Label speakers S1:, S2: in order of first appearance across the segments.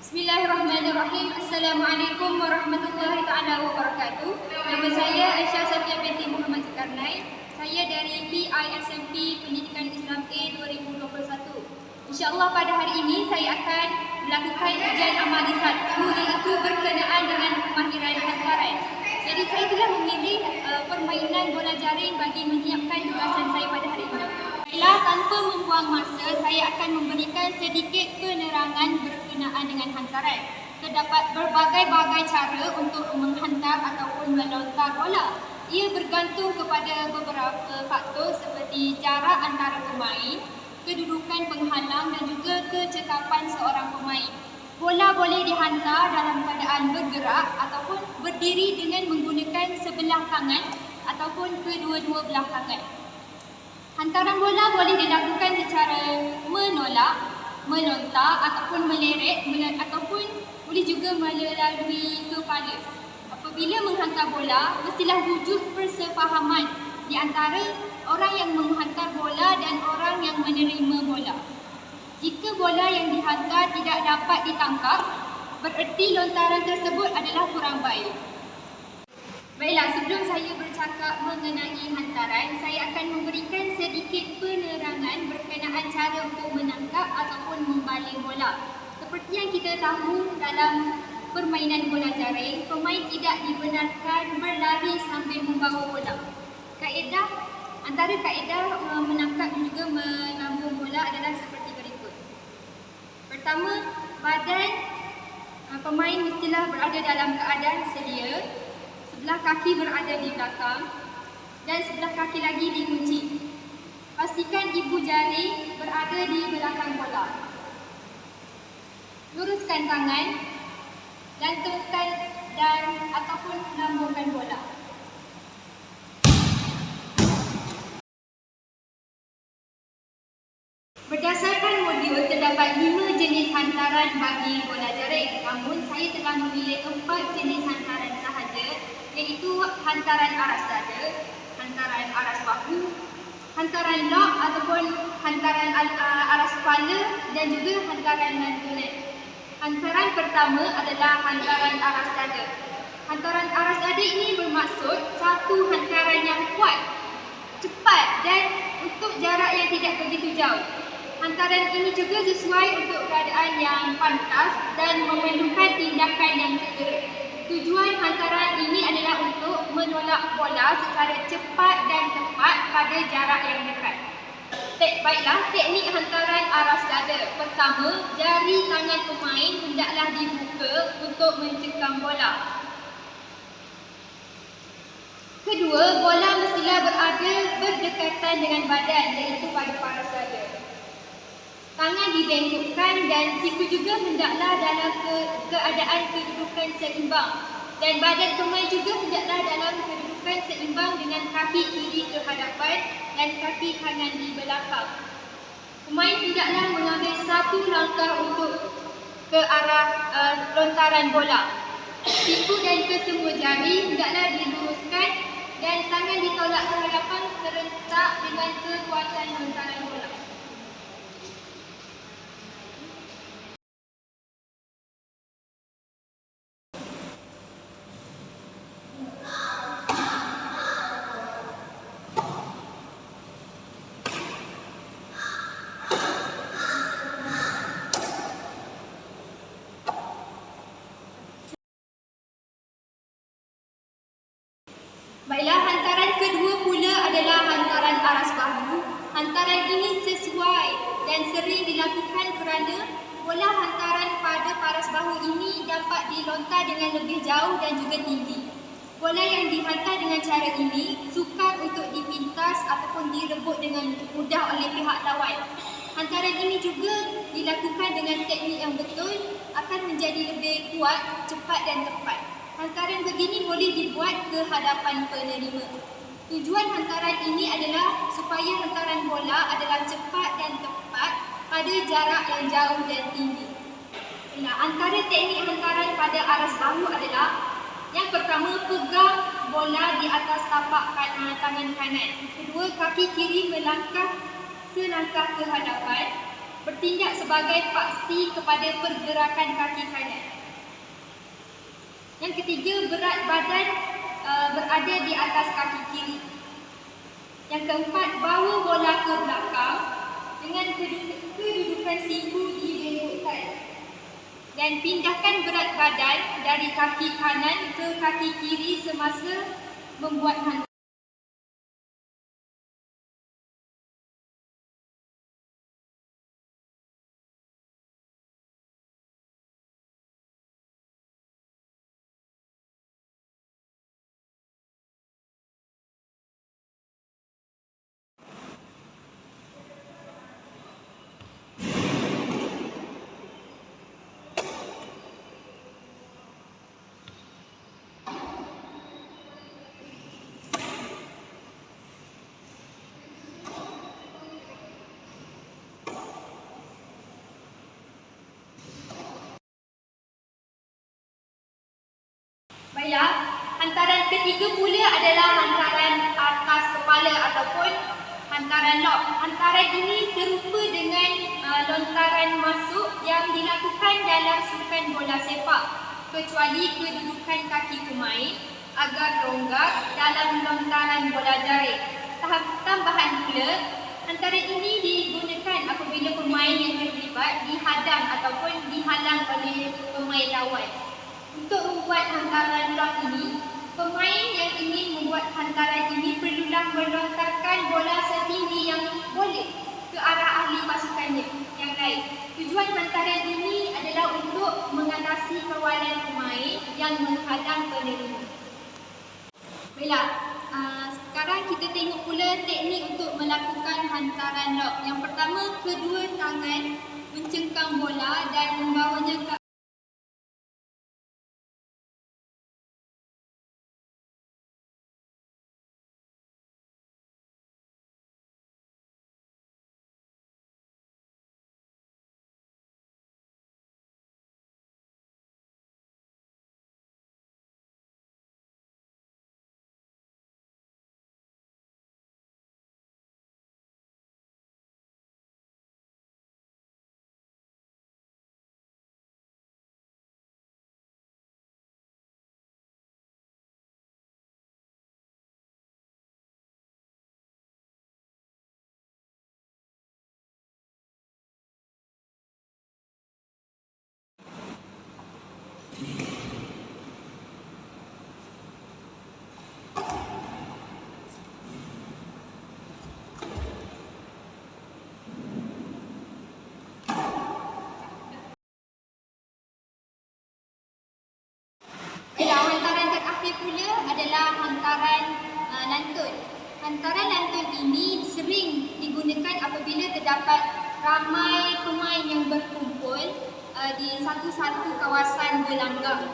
S1: Bismillahirrahmanirrahim. Assalamualaikum warahmatullahi taala wabarakatuh. Nama saya Aisyah Safia binti Muhammad Zulkarnain. Saya dari PISMP Pendidikan Islam A 2021. InsyaAllah pada hari ini saya akan melakukan ujian amali 1 iaitu berkenaan dengan kemahiran hantaran. Jadi saya telah memilih permainan bola jaring bagi menyiapkan tugasan saya pada hari ini. Baiklah, tanpa membuang masa, saya akan memberikan sedikit penerangan berkenaan dengan hantaran. Terdapat berbagai-bagai cara untuk menghantar ataupun melontar bola. Ia bergantung kepada beberapa faktor seperti jarak antara pemain, kedudukan penghalang dan juga kecekapan seorang pemain. Bola boleh dihantar dalam keadaan bergerak ataupun berdiri dengan menggunakan sebelah tangan ataupun kedua-dua belah tangan. Hantaran bola boleh dilakukan secara menolak, melontar ataupun meleret ataupun boleh juga melalui kepala. Apabila menghantar bola, mestilah wujud persefahaman di antara orang yang menghantar bola dan orang yang menerima bola. Jika bola yang dihantar tidak dapat ditangkap, bererti lontaran tersebut adalah kurang baik. Baiklah, sebelum saya bercakap mengenai hantaran, saya akan memberikan sedikit penerangan berkenaan cara untuk menangkap ataupun membaling bola. Seperti yang kita tahu dalam permainan bola jaring, pemain tidak dibenarkan berlari sambil membawa bola. Antara kaedah menangkap dan juga melambung bola adalah seperti berikut. Pertama, badan pemain mestilah berada dalam keadaan sedia. Sebelah kaki berada di belakang dan sebelah kaki lagi dikunci. Pastikan ibu jari berada di belakang bola. Luruskan tangan, gantungkan dan ataupun lambungkan bola. Berdasarkan modul, terdapat 5 jenis hantaran bagi bola jaring. Namun saya telah memilih 4 jenis hantaran sahaja, iaitu hantaran aras dada, hantaran aras bahu, hantaran lock ataupun hantaran aras kepala dan juga hantaran lantunan. Hantaran pertama adalah hantaran aras dada. Hantaran aras dada ini bermaksud satu hantaran yang kuat, cepat dan untuk jarak yang tidak begitu jauh. Hantaran ini juga sesuai untuk keadaan yang pantas dan memerlukan tindakan yang segera. Tujuan hantaran ini adalah untuk menolak bola secara cepat dan tepat pada jarak yang dekat. Baiklah, teknik hantaran aras dada. Pertama, jari tangan pemain hendaklah dibuka untuk mencekam bola. Kedua, bola mestilah berada berdekatan dengan badan, iaitu pada paras dada. Tangan dibengkokkan dan siku juga hendaklah dalam keadaan kedudukan seimbang. Dan badan pemain juga hendaklah dalam kedudukan seimbang dengan kaki kiri ke hadapan dan kaki kanan di belakang. Pemain hendaklah mengambil satu langkah untuk ke arah lontaran bola. Siku dan kesemua jari hendaklah diluruskan dan tangan ditolak ke hadapan serentak dengan kekuatan lontaran bola. Baiklah, hantaran kedua pula adalah hantaran aras bahu. Hantaran ini sesuai dan sering dilakukan kerana bola hantaran pada paras bahu ini dapat dilontar dengan lebih jauh dan juga tinggi. Bola yang dihantar dengan cara ini sukar untuk dipintas ataupun direbut dengan mudah oleh pihak lawan. Hantaran ini juga dilakukan dengan teknik yang betul akan menjadi lebih kuat, cepat dan tepat. Hantaran begini boleh dibuat ke hadapan penerima. Tujuan hantaran ini adalah supaya hantaran bola adalah cepat dan tepat pada jarak yang jauh dan tinggi. Antara teknik hantaran pada aras bahu adalah yang pertama, pegang bola di atas tapak tangan kanan. Kedua, kaki kiri melangkah selangkah ke hadapan. bertindak sebagai paksi kepada pergerakan kaki kanan. Yang ketiga, berat badan berada di atas kaki kiri. Yang keempat, bawa bola ke belakang dengan kedudukan siku dibengkokkan. Dan pindahkan berat badan dari kaki kanan ke kaki kiri semasa membuat hantaran. Baiklah, hantaran ketiga pula adalah hantaran atas kepala ataupun hantaran lock. Hantaran ini serupa dengan lontaran masuk yang dilakukan dalam sukan bola sepak, kecuali kedudukan kaki pemain agar longgar dalam lontaran bola jaring. Tambahan pula, hantaran ini digunakan apabila pemain yang terlibat dihadang ataupun dihalang oleh pemain lawan. Untuk membuat hantaran lock ini, pemain yang ingin membuat hantaran ini perlulah melontarkan bola setinggi yang boleh ke arah ahli pasukannya yang lain. Tujuan hantaran ini adalah untuk mengatasi kawalan pemain yang menghadang penerima. Baiklah, sekarang kita tengok pula teknik untuk melakukan hantaran lock. Yang pertama, kedua tangan mencengkam bola dan membawanya ke hantaran terakhir pula adalah hantaran lantun. Hantaran lantun ini sering digunakan apabila terdapat ramai pemain yang berkumpul di satu-satu kawasan gelanggang.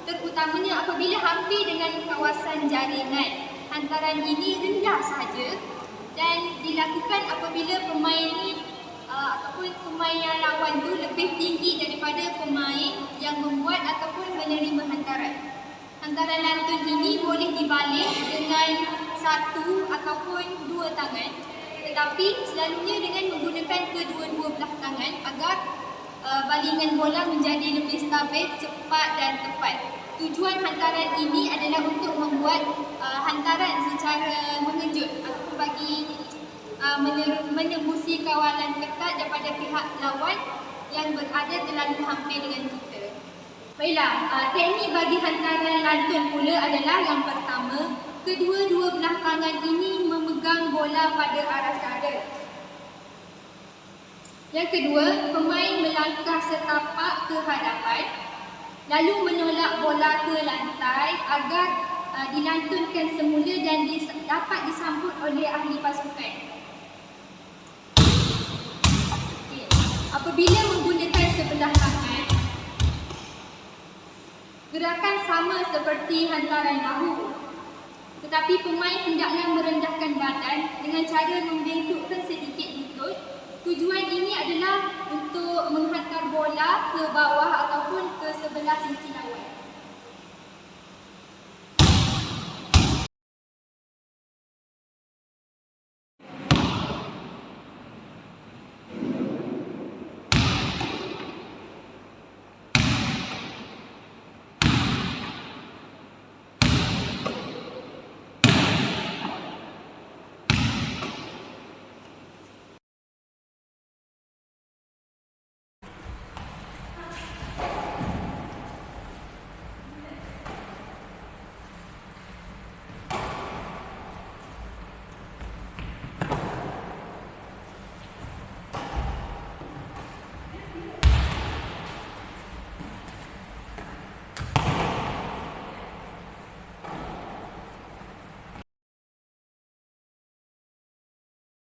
S1: Terutamanya apabila hampir dengan kawasan jaringan. Hantaran ini rendah sahaja dan dilakukan apabila pemain ataupun pemain yang lawan tu lebih tinggi daripada pemain yang membuat ataupun menerima hantaran. Hantaran lantun ini boleh dibalik dengan satu ataupun dua tangan, tetapi selalunya dengan menggunakan kedua-dua belah tangan agar balingan bola menjadi lebih stabil, cepat dan tepat. Tujuan hantaran ini adalah untuk membuat hantaran secara mengejut ataupun bagi menembusi kawalan ketat daripada pihak lawan yang berada terlalu hampir dengan kita. Baiklah, teknik bagi hantaran lantun pula adalah yang pertama, kedua-dua belah tangan ini memegang bola pada arah dada. Yang kedua, pemain melangkah setapak ke hadapan lalu menolak bola ke lantai agar dilantunkan semula dan dapat disambut oleh ahli pasukan. Apabila menggunakan sebelah tangan, gerakan sama seperti hantaran bahu, tetapi pemain hendaklah merendahkan badan dengan cara membengkokkan sedikit lutut. Tujuan ini adalah untuk menghantar bola ke bawah ataupun ke sebelah sisi